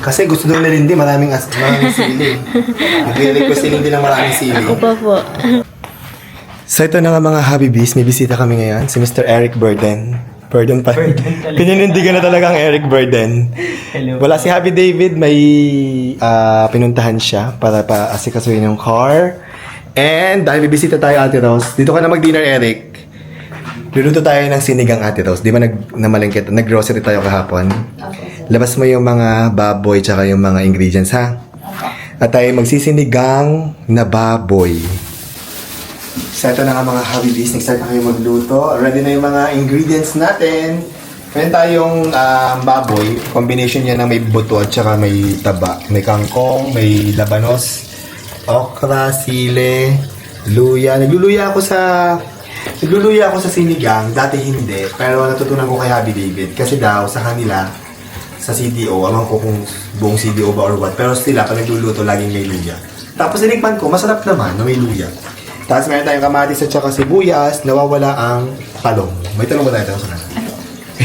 Kasi gusto daw ni Lindy maraming sili. Nagre-request si Lindy ng maraming sili. Ako pa po. So ito na nga mga Habibis, may bisita kami ngayon, si Mr. Eric Burden. Burden pa. Pininindigan na talaga ang Eric Burden. Hello. Wala si Happy David, may pinuntahan siya para pa-asikasuhin yung car. And dahil bibisita tayo, Ate Rose, dito ka na mag-dinner, Eric. Luluto tayo ng sinigang, Ate Rose. Di ba namalengkit? Nag-grocery tayo kahapon? Labas mo yung mga baboy tsaka yung mga ingredients, ha? At tayo magsisinigang na baboy. So ito na nga mga Habibis, nag-start na kayo magluto. Ready na yung mga ingredients natin. Meron tayong baboy. Combination niya ng may buto at saka may taba. May kangkong, may labanos, okra, sile, luya. Nagluluya ako sa sinigang. Dati hindi. Pero natutunan ko kay Happy David. Kasi daw sa kanila, sa CDO, alam ko kung buong CDO ba or what. Pero sila, pag nagluluto, laging may luya. Tapos sinikman ko, masarap naman na may luya. Tapos meron tayong kamatis at saka sibuyas, nawawala ang talong. May talong ba tayo sa kanila?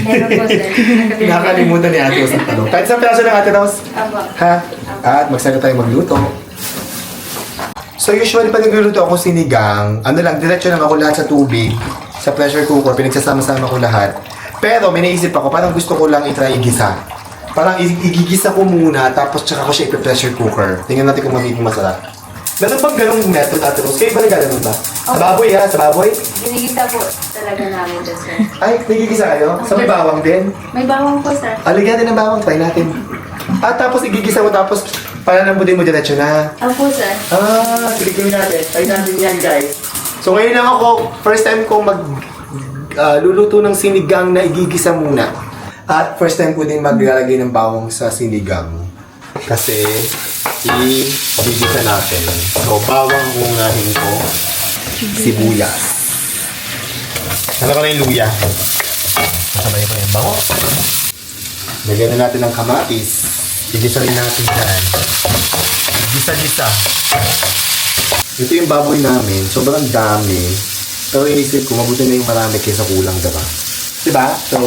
Meron po, sir. Nakakalimutan ni Ate Rose ang talong. Kahit sa piraso ng Ate Rose. Apo. Ha? At magsaya tayo magluto. So usually pag nagluluto ako sinigang, ano lang, diretso lang ako lahat sa tubig, sa pressure cooker, pinagsasama-sama ko lahat. Pero may naisip ako, parang gusto ko lang i-try igisa. Parang igigisa ko muna, tapos tsaka ko siya i-pressure cooker. Tingnan natin kung magiging masarap. Meron bang ganong method, Ate Rose? Kayo ba nagaganon ba? Sa baboy ha? Sa baboy? Ginigisa po talaga namin to, sir. Ay, nagigisa kayo? Sa may bawang din? May bawang po, sir. Aligyan natin ng bawang, try natin. At tapos igigisa mo, tapos palalambudin mo diretso na. Opo, sir. Sige gawin natin. Try natin yan, guys. So ngayon lang ako, first time ko luluto ng sinigang na igigisa muna. At first time ko din maglalagay ng bawang sa sinigang. Kasi igigisa natin. So bawang ang unahin ko. Sibuyas. Ano ka na yung luya? Kasabay ko yung bawang. Lagyan na natin ng kamatis. Igisa rin natin dyan. Gisa-gisa. Ito yung baboy namin. Sobrang dami. Pero inisip ko, mabuti na yung marami kaysa kulang, diba? Diba? So,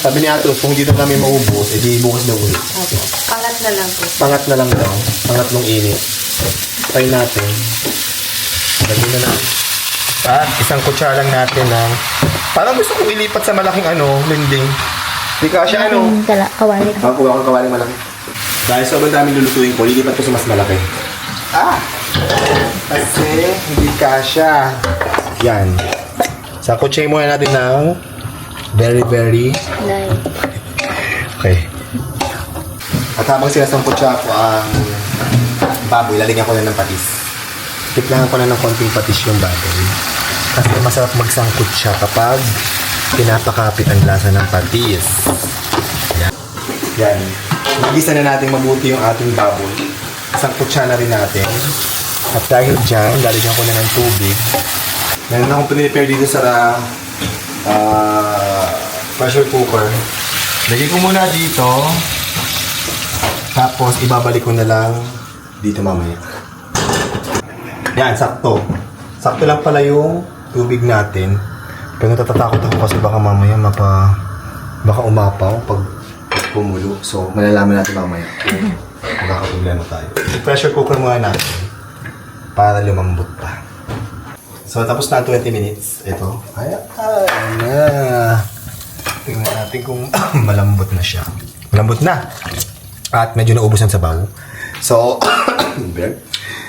sabi ni Atos, kung dito kami maubos, edi bukas na ulit. Opo. Pangat na lang po. Pangat na lang daw. Pangatlong init. Try natin. Lagyan na natin. At isang kutsara lang natin ng... Parang gusto kong ilipat sa malaking linding. Hindi ka siya Kawali. Kuha ko kawaling malaki. Dahil sobrang daming lulutuin ko, lilipat ko sa mas malaki. Kasi hindi kasya. Yan. Sa kutsi muna natin ng very Light. okay. At habang sinasangkot siya ako ang baboy, lalagyan ko na ng patis. Tiplahan ko na ng konting patis yung baboy. Kasi masarap magsangkot siya kapag pinapakapit ang lasa ng patis. Yan. Yan. Magisa na natin mabuti yung ating baboy. Sangkot siya na rin natin. At dahil dyan, lalagyan ko na ng tubig. Meron akong pinipare dito sa pressure cooker. Lagay ko muna dito. Tapos ibabalik ko na lang dito mamaya. Yan, sakto. Sakto lang pala yung tubig natin. Pero natatakot ako kasi baka mamaya baka umapaw pag pumulo. So, malalaman natin mamaya. Baka problema tayo. I-pressure cooker muna natin para lumambot pa. So, tapos na 20 minutes. Ito. Ayan na. Tingnan natin kung malambot na siya. Malambot na. At medyo naubos ang sabaw. So,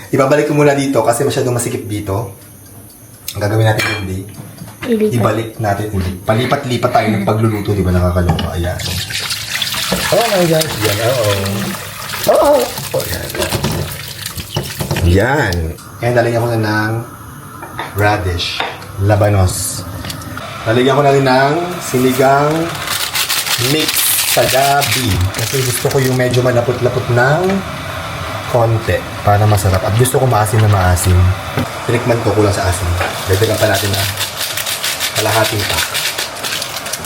ibabalik ko muna dito kasi masyadong masikip dito. Ang gagawin natin hindi. Ibalik natin ulit. Palipat-lipat tayo ng pagluluto. Di ba nakakaloka? Ayan. Oh my God. Yan. Oh. Yan. Yan. Kaya lalagyan ko na ng radish. Labanos. Lalagyan ko na rin ng sinigang mix sa gabi. Kasi gusto ko yung medyo malapot-lapot ng konti para masarap. At gusto ko maasim na maasim. Tinikman ko kulang sa asim. Dagdagan pa natin na kalahating pa.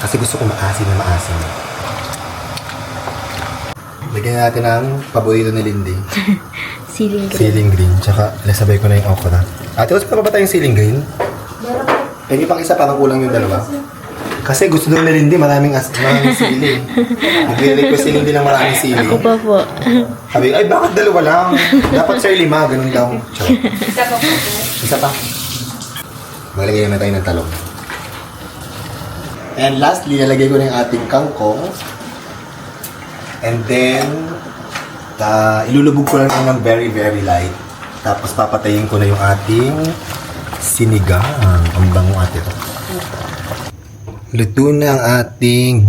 Kasi gusto ko maasim na maasim. Lagyan natin ng paborito ni Lindy. Ceiling green. Ceiling green. Tsaka nasabay ko na yung okra. Ate, gusto pa ba tayong ceiling green? Meron po. Pwede pang isa, parang kulang yung dalawa. Kasi gusto daw na Lindy, maraming sili. Nagre-request si Lindy ng maraming sili. Ako pa po. Sabi, ay bakit dalawa lang? Dapat sir 5, ganun daw. Charot. Isa pa po. Isa pa. Maglagay na tayo ng talong. And lastly, lalagay ko na yung ating kangkong. And then, ilulubog ko lang ng very, very light. Tapos papatayin ko na yung ating sinigang. Ang bango ate to. Luto na ang ating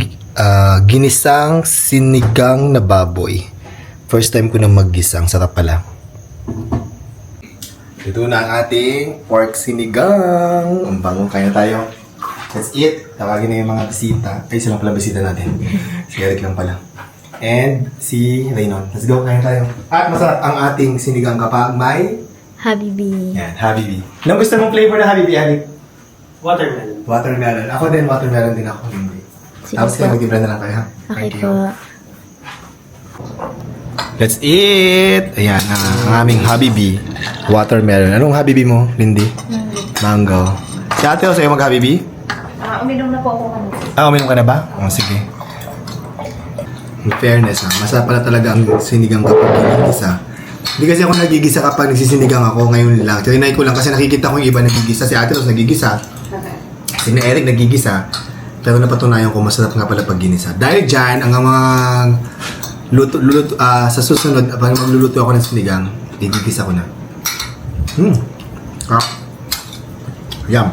ginisang sinigang na baboy. First time ko na maggisang. Sarap pala. Luto na ang ating pork sinigang. Ang bango. Kaya tayo. That's it. Tawagin na yung mga bisita. Ay, sila pala bisita natin. Si Eric lang pala. And si Raynon. Let's go. Kaya tayo. At masarap ang ating sinigang kapag may Habibi. yan, Habibi. Anong gusto mong flavor na Habibi, Eric? Watermelon. Watermelon. Ako din, watermelon din ako. Hindi. Sige Tapos po. kaya mag-ibra na lang kayo, ha? Okay Thank po. you. That's it! Ayan, ang aming Habibi. Watermelon. Anong Habibi mo, Lindy? Mango. Si ate, sa'yo mag-Habibi? Uminom na po ako kanina. Uminom ka na ba? O, sige. In fairness, ha? Masarap pala talaga ang sinigang kapag ginigisa. Hindi kasi ako nagigisa kapag nagsisinigang ako ngayon lang. Trinay ko lang kasi nakikita ko yung iba nagigisa. Si ate Rose nagigisa. Si Eric nagigisa. Pero napatunayan ko masarap nga pala pag ginisa. Dahil dyan, ang mga sa susunod, pag magluluto ako ng sinigang, igigisa ko na. Yum.